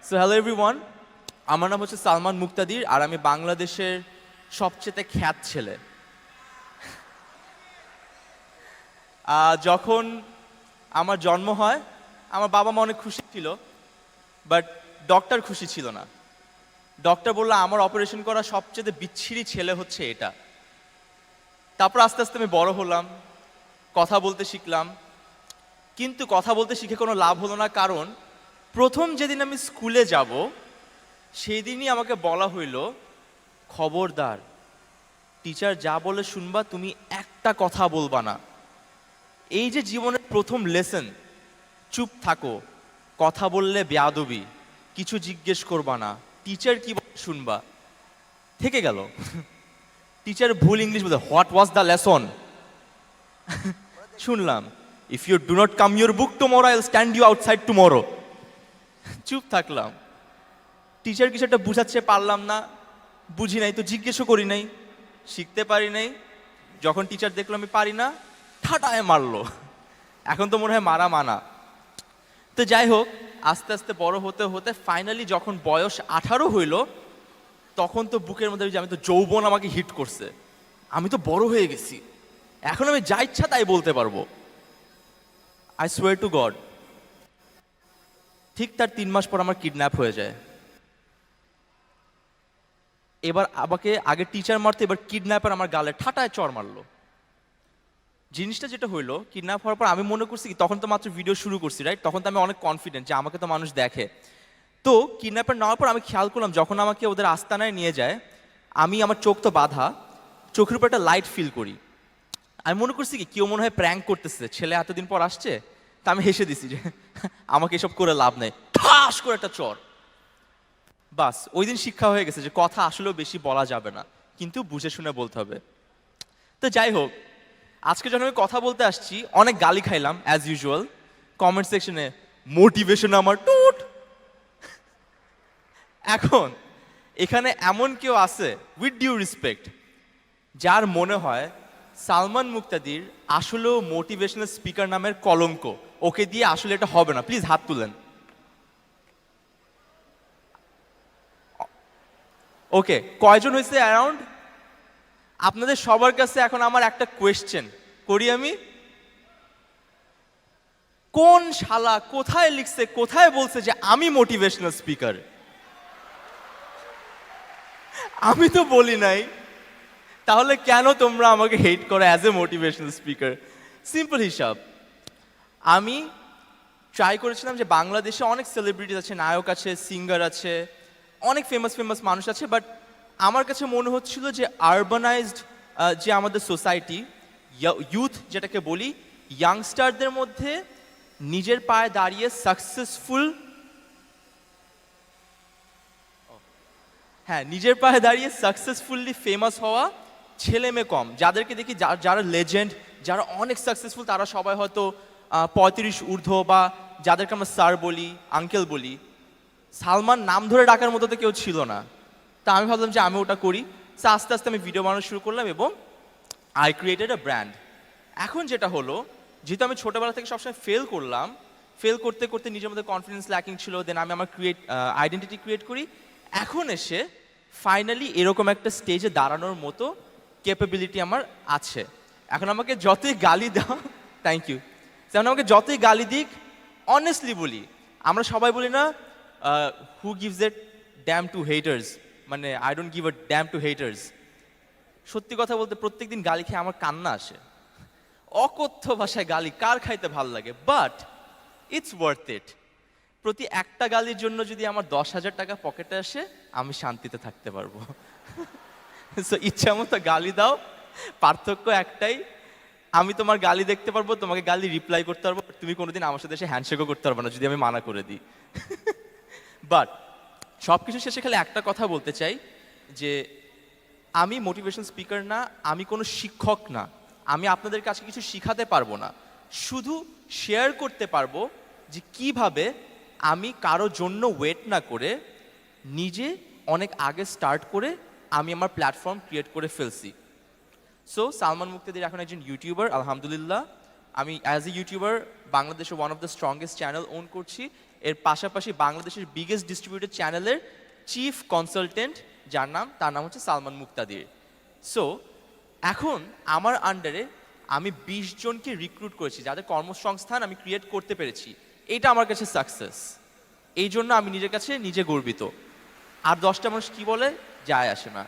So hello everyone, আমার নাম হচ্ছে সালমান মুক্তাদির আর আমি বাংলাদেশের সবচেয়ে খ্যাত ছেলে। যখন আমার জন্ম হয় আমার বাবা মা অনেক খুশি ছিল, বাট ডক্টর খুশি ছিল না। ডক্টর বলল আমার অপারেশন করা সবচেয়ে বিচ্ছিরি ছেলে হচ্ছে এটা। তারপর আস্তে আস্তে আমি বড় হলাম, কথা বলতে শিখলাম, কিন্তু কথা বলতে শিখে কোনো লাভ হলো না, কারণ প্রথম যেদিন আমি স্কুলে যাব সেই দিনই আমাকে বলা হইল, খবরদার টিচার যা বলে শুনবা, তুমি একটা কথা বলবা না। এই যে জীবনের প্রথম লেসন, চুপ থাকো, কথা বললে বেয়াদবি, কিছু জিজ্ঞেস করবা না, টিচার কি বলে শুনবা, থেকে গেল। টিচার ভুল ইংলিশ বলে, হোয়াট ওয়াজ দ্য লেসন, শুনলাম, if you do not come your book tomorrow I will stand you outside tomorrow. চুপ থাকলাম। টিচার কিছু একটা বুঝাচ্ছে, পারলাম না, বুঝি নাই তো জিজ্ঞেসও করি নাই, শিখতে পারি নাই। যখন টিচার দেখলো আমি পারি না, ঠাটায় মারলো। এখন তো মনে হয় মারা মানা। তো যাই হোক, আস্তে আস্তে বড় হতে হতে ফাইনালি যখন বয়স 18 হইল, তখন তো বুকের মধ্যে যে আমি তো যৌবন আমাকে হিট করছে, আমি তো বড় হয়ে গেছি, এখন আমি যা ইচ্ছা তাই বলতে পারবো। I swear two god. ঠিক তার 3 মাস পর আমার কিডন্যাপ হয়ে যায়। এবার আমাকে আগে টিচার মারতো, এবার কিডন্যাপার আমার গালে ঠাটায় চড় মারলো। জিনিসটা যেটা হইলো, কিডন্যাপ হওয়ার পর আমি মনে করছি কি, তখন তো মাত্র ভিডিও শুরু করছি, রাইট? তখন তো আমি অনেক কনফিডেন্ট যে আমাকে তো মানুষ দেখে। তো কিডন্যাপার নেওয়ার পর আমি খেয়াল করলাম, যখন আমাকে ওদের আস্তানায় নিয়ে যায়, আমি আমার চোখ তো বাঁধা, চোখের উপর একটা লাইট ফিল করি। আমি মনে করছি কি কেউ মনে হয় প্র্যাঙ্ক করতেছে, ছেলে এতদিন পর আসছে। তা আমি হেসে দিছি যে আমাকে এসব করে লাভ নেই, ঠাস করে একটা চর। বাস ওই দিন শিক্ষা হয়ে গেছে যে কথা আসলেও বেশি বলা যাবে না, কিন্তু বুঝে শুনে বলতে হবে। তো যাই হোক, আজকে যখন আমি কথা বলতে আসছি, অনেক গালি খাইলাম অ্যাজ ইউজুয়াল। কমেন্ট সেকশনে মোটিভেশন আমার টুট। এখন এখানে এমন কেউ আছে, উইথ ডিউ রেসপেক্ট, যার মনে হয় সালমান মুক্তাদির আসলেও মোটিভেশনাল স্পিকার নামের কলঙ্ক, ওকে দিয়ে আসলে এটা হবে না? প্লিজ হাত তুলেন। ওকে, কয়জন হয়েছে অ্যারাউন্ড? আপনাদের সবার কাছে এখন আমার একটা কোয়েশ্চেন করি আমি, কোন শালা কোথায় লিখছে, কোথায় বলছে যে আমি মোটিভেশনাল স্পিকার? আমি তো বলি নাই, তাহলে কেন তোমরা আমাকে হেট করো as a motivational speaker? Simple হিসাব, আমি ট্রাই করেছিলাম যে বাংলাদেশে অনেক সেলিব্রিটিজ আছে, নায়ক আছে, সিঙ্গার আছে, অনেক ফেমাস ফেমাস মানুষ আছে, বাট আমার কাছে মনে হচ্ছিল যে আরবানাইজড যে আমাদের সোসাইটি, ইউথ যেটাকে বলি, ইয়াংস্টারদের মধ্যে নিজের পায়ে দাঁড়িয়ে সাকসেসফুল, হ্যাঁ, নিজের পায়ে দাঁড়িয়ে সাকসেসফুলি ফেমাস হওয়া ছেলে মেয়ে কম। যাদেরকে দেখি, যারা লেজেন্ড, যারা অনেক সাকসেসফুল, তারা সবাই হয়তো 35 ঊর্ধ্ব, বা যাদেরকে আমরা স্যার বলি, আঙ্কেল বলি। সালমান নাম ধরে ডাকার মতো তো কেউ ছিল না। তা আমি ভাবলাম যে আমি ওটা করি। সো আস্তে আস্তে আমি ভিডিও বানানো শুরু করলাম এবং আই ক্রিয়েটেড আ ব্র্যান্ড। এখন যেটা হলো, যেহেতু আমি ছোটোবেলা থেকে সবসময় ফেল করলাম, ফেল করতে করতে নিজের মধ্যে কনফিডেন্স ল্যাকিং ছিল, দেন আমি আমার আইডেন্টিটি ক্রিয়েট করি। এখন এসে ফাইনালি এরকম একটা স্টেজে দাঁড়ানোর মতো ক্যাপাবিলিটি আমার আছে। এখন আমাকে যতই গালি দাও, থ্যাংক ইউ, যেমন আমাকে যতই গালি দিক, অনেস্টলি বলি, আমরা সবাই বলি না, who gives a damn to haters, মানে I don't give a damn to haters. সত্যি কথা বলতে প্রত্যেকদিন গালি খেয়ে আমার কান্না আসে। অকথ্য ভাষায় গালি কার খাইতে ভাল লাগে, বাট ইটস ওয়ার্থ ইট। প্রতি একটা গালির জন্য যদি আমার 10,000 টাকা পকেটে আসে, আমি শান্তিতে থাকতে পারবো। সো ইচ্ছা মতো গালি দাও, পার্থক্য একটাই, আমি তোমার গালি দেখতে পারবো, তোমাকে গালি রিপ্লাই করতে পারবো, তুমি কোনোদিন আমার সাথে এসে হ্যান্ডশেকও করতে পারবো না যদি আমি মানা করে দিই। বাট সব কিছু শেষে খালি একটা কথা বলতে চাই, যে আমি মোটিভেশন স্পিকার না, আমি কোনো শিক্ষক না, আমি আপনাদের কাছে কিছু শিখাতে পারবো না, শুধু শেয়ার করতে পারবো যে কিভাবে আমি কারো জন্য ওয়েট না করে নিজে অনেক আগে স্টার্ট করে আমি আমার প্ল্যাটফর্ম ক্রিয়েট করে ফেলছি। সো সালমান মুক্তাদির এখন একজন ইউটিউবার, আলহামদুলিল্লাহ। আমি অ্যাজ এ ইউটিউবার বাংলাদেশে one of the strongest channel own করছি, এর পাশাপাশি বাংলাদেশের বিগেস্ট ডিস্ট্রিবিউটেড চ্যানেলের চিফ কনসালটেন্ট, তার নাম হচ্ছে সালমান মুক্তাদির। সো এখন আমার আন্ডারে আমি 20 জনকে রিক্রুট করেছি, যাদের কর্মসংস্থান আমি ক্রিয়েট করতে পেরেছি। এটা আমার কাছে সাকসেস। এই জন্য আমি নিজের কাছে নিজে গর্বিত। আর 10টা মানুষ কি বলে যায় আসে না।